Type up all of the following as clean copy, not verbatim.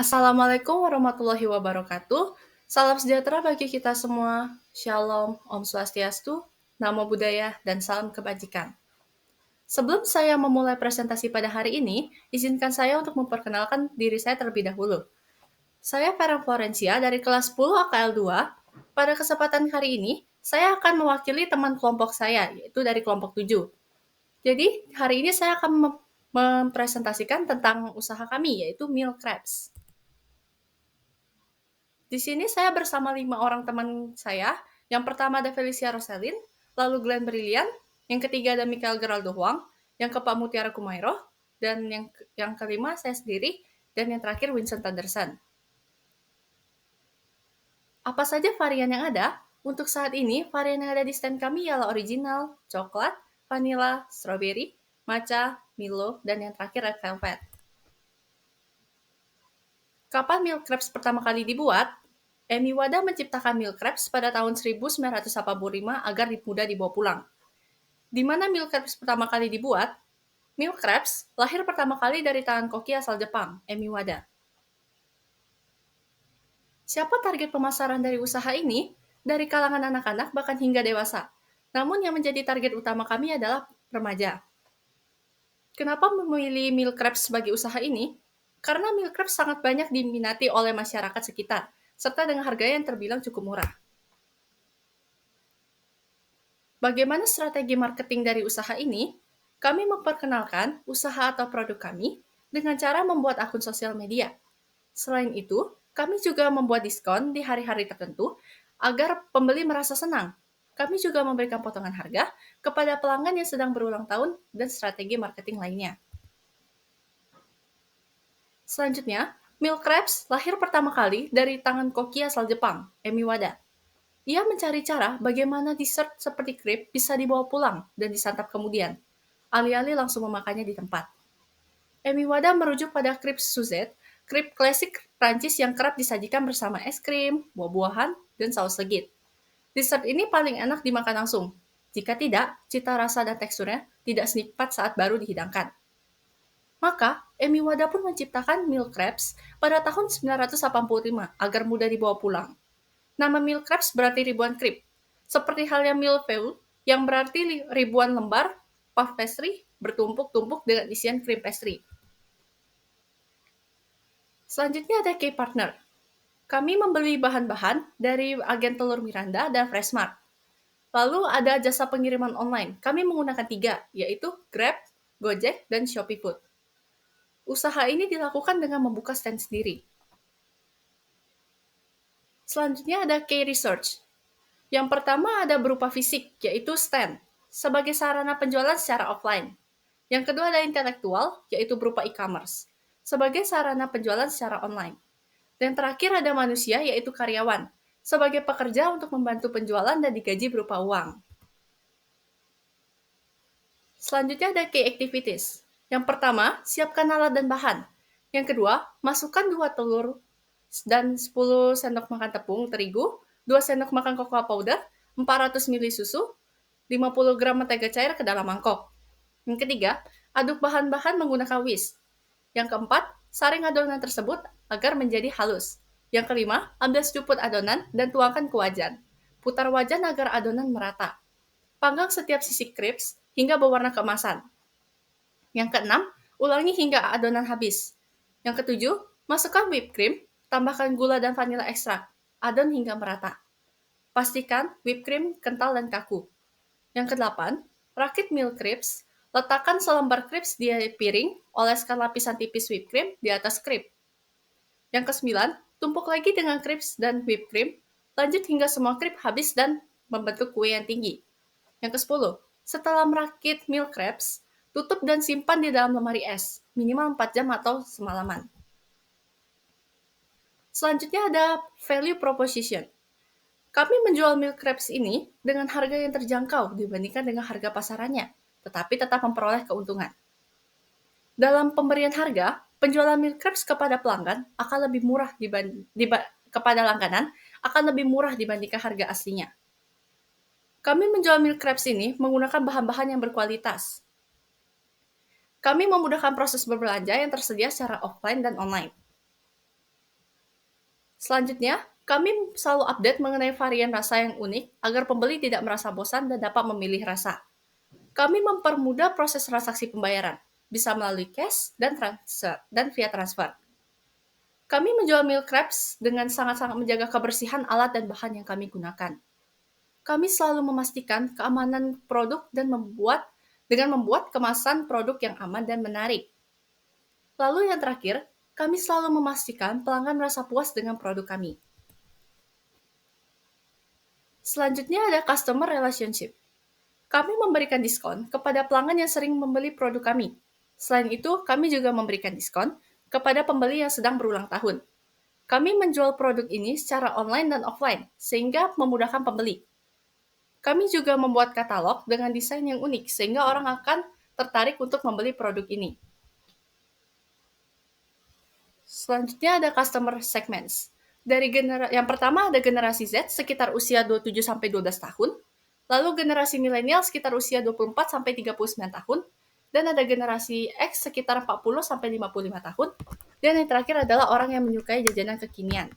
Assalamualaikum warahmatullahi wabarakatuh. Salam sejahtera bagi kita semua. Shalom, Om Swastiastu, Namo Buddhaya, dan salam kebajikan. Sebelum saya memulai presentasi pada hari ini, izinkan saya untuk memperkenalkan diri saya terlebih dahulu. Saya Vera Florencia dari kelas 10 AKL 2. Pada kesempatan hari ini, saya akan mewakili teman kelompok saya, yaitu dari kelompok 7. Jadi, hari ini saya akan mempresentasikan tentang usaha kami, yaitu Meal Crabs. Di sini saya bersama 5 orang teman saya. Yang pertama ada Felicia Roselyn, lalu Glenn Brilliant, yang ketiga ada Michael Geraldo Huang, yang keempat Mutiara Kumairo, dan yang kelima saya sendiri, dan yang terakhir Vincent Anderson. Apa saja varian yang ada? Untuk saat ini, varian yang ada di stand kami ialah original, coklat, vanilla, strawberry, matcha, Milo, dan yang terakhir red velvet. Kapan Meal Crabs pertama kali dibuat? Emi Wada menciptakan Meal Crabs pada tahun 1985 agar mudah dibawa pulang. Di mana Meal Crabs pertama kali dibuat? Meal Crabs lahir pertama kali dari tangan koki asal Jepang, Emi Wada. Siapa target pemasaran dari usaha ini? Dari kalangan anak-anak bahkan hingga dewasa. Namun yang menjadi target utama kami adalah remaja. Kenapa memilih Meal Crabs sebagai usaha ini? Karena Meal Crabs sangat banyak diminati oleh masyarakat sekitar, serta dengan harga yang terbilang cukup murah. Bagaimana strategi marketing dari usaha ini? Kami memperkenalkan usaha atau produk kami dengan cara membuat akun sosial media. Selain itu, kami juga membuat diskon di hari-hari tertentu agar pembeli merasa senang. Kami juga memberikan potongan harga kepada pelanggan yang sedang berulang tahun dan strategi marketing lainnya. Selanjutnya, Meal Crabs lahir pertama kali dari tangan koki asal Jepang, Emi Wada. Ia mencari cara bagaimana dessert seperti crepe bisa dibawa pulang dan disantap kemudian, alih-alih langsung memakannya di tempat. Emi Wada merujuk pada crepe Suzette, crepe klasik Prancis yang kerap disajikan bersama es krim, buah-buahan, dan saus legit. Dessert ini paling enak dimakan langsung. Jika tidak, cita rasa dan teksturnya tidak senikmat saat baru dihidangkan. Maka, Emi Wada pun menciptakan Meal Crabs pada tahun 1985 agar mudah dibawa pulang. Nama Meal Crabs berarti ribuan crepe, seperti halnya millefeuille yang berarti ribuan lembar puff pastry bertumpuk-tumpuk dengan isian krim pastry. Selanjutnya ada key partner. Kami membeli bahan-bahan dari agen telur Miranda dan Freshmart. Lalu ada jasa pengiriman online. Kami menggunakan 3, yaitu Grab, Gojek, dan Shopee Food. Usaha ini dilakukan dengan membuka stand sendiri. Selanjutnya ada key research. Yang pertama ada berupa fisik, yaitu stand, sebagai sarana penjualan secara offline. Yang kedua ada intelektual, yaitu berupa e-commerce, sebagai sarana penjualan secara online. Dan terakhir ada manusia, yaitu karyawan, sebagai pekerja untuk membantu penjualan dan digaji berupa uang. Selanjutnya ada key activities. Yang pertama, siapkan alat dan bahan. Yang kedua, masukkan 2 telur dan 10 sendok makan tepung terigu, 2 sendok makan cocoa powder, 400 ml susu, 50 gram mentega cair ke dalam mangkok. Yang ketiga, aduk bahan-bahan menggunakan whisk. Yang keempat, saring adonan tersebut agar menjadi halus. Yang kelima, ambil secuput adonan dan tuangkan ke wajan. Putar wajan agar adonan merata. Panggang setiap sisi crepes hingga berwarna keemasan. Yang keenam, ulangi hingga adonan habis. Yang ketujuh, masukkan whipped cream, tambahkan gula dan vanila ekstrak. Adon hingga merata. Pastikan whipped cream kental dan kaku. Yang kedelapan, rakit Meal Crabs. Letakkan selembar crepes di piring, oleskan lapisan tipis whipped cream di atas crepe. Yang kesembilan, tumpuk lagi dengan crepes dan whipped cream. Lanjut hingga semua crepe habis dan membentuk kue yang tinggi. Yang kesepuluh, setelah merakit Meal Crabs, tutup dan simpan di dalam lemari es, minimal 4 jam atau semalaman. Selanjutnya ada value proposition. Kami menjual Meal Crabs ini dengan harga yang terjangkau dibandingkan dengan harga pasarannya, tetapi tetap memperoleh keuntungan. Dalam pemberian harga, penjualan Meal Crabs kepada pelanggan akan lebih murah kepada langganan akan lebih murah dibandingkan harga aslinya. Kami menjual Meal Crabs ini menggunakan bahan-bahan yang berkualitas. Kami memudahkan proses berbelanja yang tersedia secara offline dan online. Selanjutnya, kami selalu update mengenai varian rasa yang unik agar pembeli tidak merasa bosan dan dapat memilih rasa. Kami mempermudah proses transaksi pembayaran, bisa melalui cash dan via transfer. Kami menjual meal crepes dengan sangat-sangat menjaga kebersihan alat dan bahan yang kami gunakan. Kami selalu memastikan keamanan produk dan membuat kemasan produk yang aman dan menarik. Lalu yang terakhir, kami selalu memastikan pelanggan merasa puas dengan produk kami. Selanjutnya ada customer relationship. Kami memberikan diskon kepada pelanggan yang sering membeli produk kami. Selain itu, kami juga memberikan diskon kepada pembeli yang sedang berulang tahun. Kami menjual produk ini secara online dan offline, sehingga memudahkan pembeli. Kami juga membuat katalog dengan desain yang unik, sehingga orang akan tertarik untuk membeli produk ini. Selanjutnya ada customer segments. Yang pertama ada generasi Z sekitar usia 27-12 tahun, lalu generasi milenial sekitar usia 24-39 tahun, dan ada generasi X sekitar 40-55 tahun, dan yang terakhir adalah orang yang menyukai jajanan kekinian.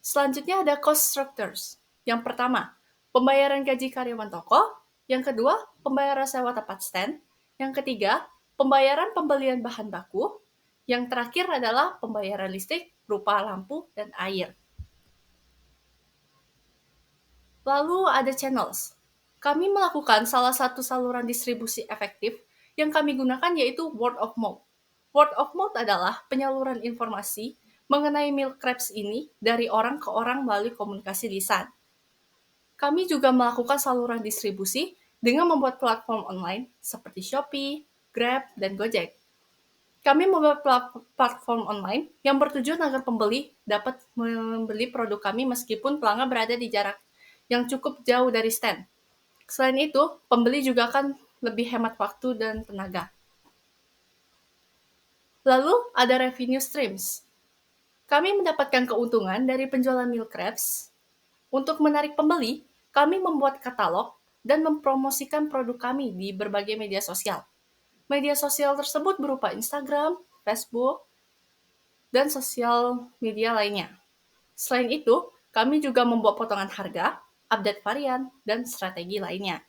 Selanjutnya ada cost structures. Yang pertama, pembayaran gaji karyawan toko. Yang kedua, pembayaran sewa tempat stand. Yang ketiga, pembayaran pembelian bahan baku. Yang terakhir adalah pembayaran listrik berupa lampu dan air. Lalu ada channels. Kami melakukan salah satu saluran distribusi efektif yang kami gunakan yaitu word of mouth. Word of mouth adalah penyaluran informasi mengenai meal crepes ini dari orang ke orang melalui komunikasi lisan. Kami juga melakukan saluran distribusi dengan membuat platform online seperti Shopee, Grab, dan Gojek. Kami membuat platform online yang bertujuan agar pembeli dapat membeli produk kami meskipun pelanggan berada di jarak yang cukup jauh dari stand. Selain itu, pembeli juga akan lebih hemat waktu dan tenaga. Lalu ada revenue streams. Kami mendapatkan keuntungan dari penjualan meal crepes. Untuk menarik pembeli, kami membuat katalog dan mempromosikan produk kami di berbagai media sosial. Media sosial tersebut berupa Instagram, Facebook, dan sosial media lainnya. Selain itu, kami juga membuat potongan harga, update varian, dan strategi lainnya.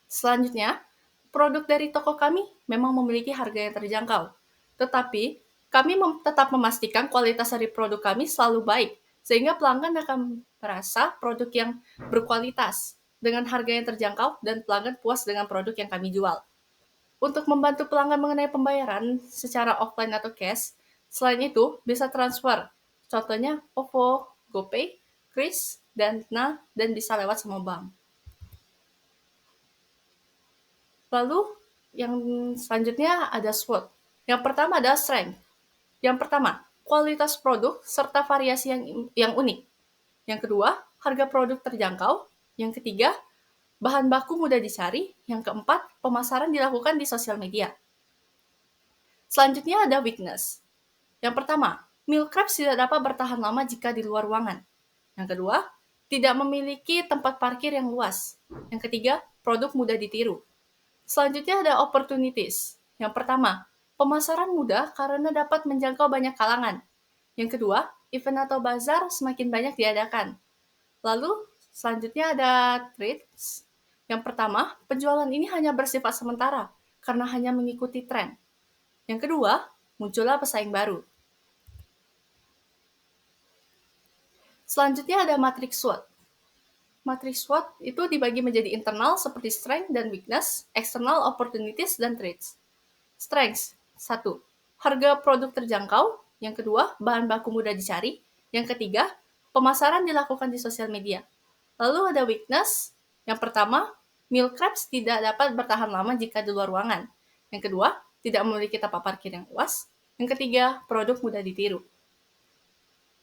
Selanjutnya, produk dari toko kami memang memiliki harga yang terjangkau, tetapi kami tetap memastikan kualitas dari produk kami selalu baik, sehingga pelanggan akan merasa produk yang berkualitas, dengan harga yang terjangkau, dan pelanggan puas dengan produk yang kami jual. Untuk membantu pelanggan mengenai pembayaran secara offline atau cash, selain itu bisa transfer, contohnya OVO, GoPay, Kris, dan bisa lewat semua bank. Lalu yang selanjutnya ada SWOT. Yang pertama adalah strength. Yang pertama, kualitas produk serta variasi yang unik. Yang kedua, harga produk terjangkau. Yang ketiga, bahan baku mudah dicari. Yang keempat, pemasaran dilakukan di sosial media. Selanjutnya ada weakness. Yang pertama, meal crepes tidak dapat bertahan lama jika di luar ruangan. Yang kedua, tidak memiliki tempat parkir yang luas. Yang ketiga, produk mudah ditiru. Selanjutnya ada opportunities. Yang pertama, pemasaran mudah karena dapat menjangkau banyak kalangan. Yang kedua, event atau bazar semakin banyak diadakan. Lalu, selanjutnya ada trends. Yang pertama, penjualan ini hanya bersifat sementara karena hanya mengikuti tren. Yang kedua, muncullah pesaing baru. Selanjutnya ada matriks SWOT. Matriks SWOT itu dibagi menjadi internal seperti strength dan weakness, external opportunities dan threats. Strengths, 1. Harga produk terjangkau. Yang kedua, bahan baku mudah dicari. Yang ketiga, pemasaran dilakukan di sosial media. Lalu ada weakness. Yang pertama, meal crepes tidak dapat bertahan lama jika di luar ruangan. Yang kedua, tidak memiliki tempat parkir yang luas. Yang ketiga, produk mudah ditiru.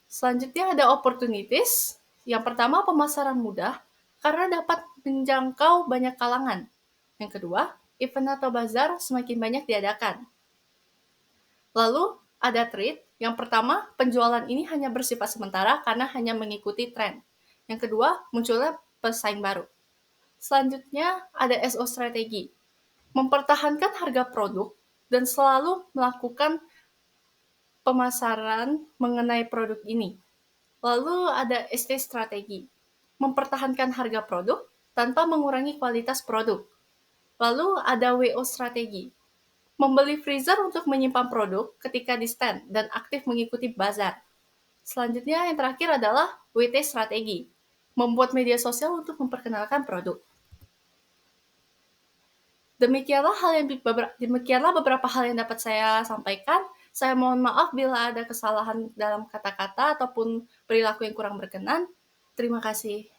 Selanjutnya ada opportunities. Yang pertama, pemasaran mudah karena dapat menjangkau banyak kalangan. Yang kedua, event atau bazar semakin banyak diadakan. Lalu ada trade. Yang pertama, penjualan ini hanya bersifat sementara karena hanya mengikuti tren. Yang kedua, munculnya pesaing baru. Selanjutnya ada SO strategi. Mempertahankan harga produk dan selalu melakukan pemasaran mengenai produk ini. Lalu ada ST strategi, mempertahankan harga produk tanpa mengurangi kualitas produk. Lalu ada WO strategi, membeli freezer untuk menyimpan produk ketika di stand dan aktif mengikuti bazar. Selanjutnya yang terakhir adalah WT strategi, membuat media sosial untuk memperkenalkan produk. Demikianlah beberapa hal yang dapat saya sampaikan. Saya mohon maaf bila ada kesalahan dalam kata-kata ataupun perilaku yang kurang berkenan. Terima kasih.